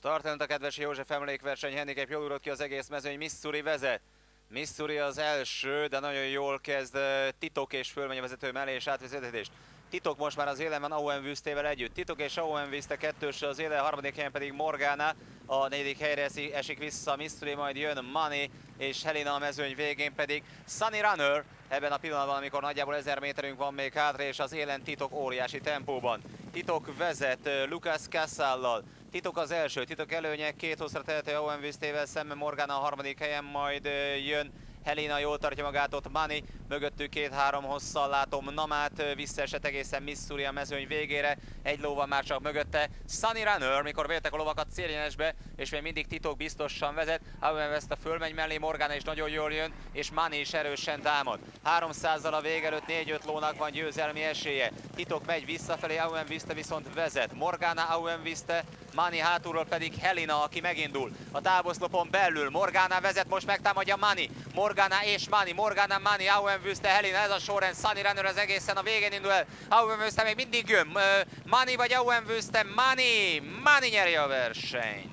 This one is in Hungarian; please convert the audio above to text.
Start a kedves József emlékverseny, handicap jól ugrott ki az egész mezőny, Missouri vezet. Missouri az első, de nagyon jól kezd Titok és fölmegy a vezető mellé és átvesz vezetést. Titok most már az élen van Owen Wüstével együtt. Titok és Owen Wüste kettős az élen, a harmadik helyen pedig Morgana. A negyedik helyre esik vissza Missouri, majd jön Money és Helena, a mezőny végén pedig Sunny Runner. Ebben a pillanatban, amikor nagyjából 1000 méterünk van még hátra, és az élen Titok óriási tempóban. Titok vezet Lucas Casallal. Titok az első, Titok előnye, két hosszra tehető Owen Wüstével szemben, Morgana a harmadik helyen, majd jön Helena, jól tartja magát ott Money, mögöttük két-három hosszal látom Namát, visszaesett egészen Missouri a mezőny végére, egy ló van már csak mögötte, Sunny Runner, mikor véltek a lovakat céljenesbe, és még mindig Titok biztosan vezet, Owen Wüste fölmegy mellé, Morgana is nagyon jól jön, és Money is erősen támad. 300-zal a vég előtt 4-5 lónak van győzelmi esélye, Titok megy visszafelé, Owen Wüste viszont vezet, Morgana, Owen Wüste, Money hátulról pedig Helena, aki megindul. A távoszlopon belül Morgana vezet, most megtámadja Money. Morgana és Money, Morgana, Money, Owen Wüste, Helena, ez a sorrend. Sunny Runner az egészen a végén indul el. Owen Wüste még mindig jön. Money vagy Owen Wüste, Money nyeri a versenyt.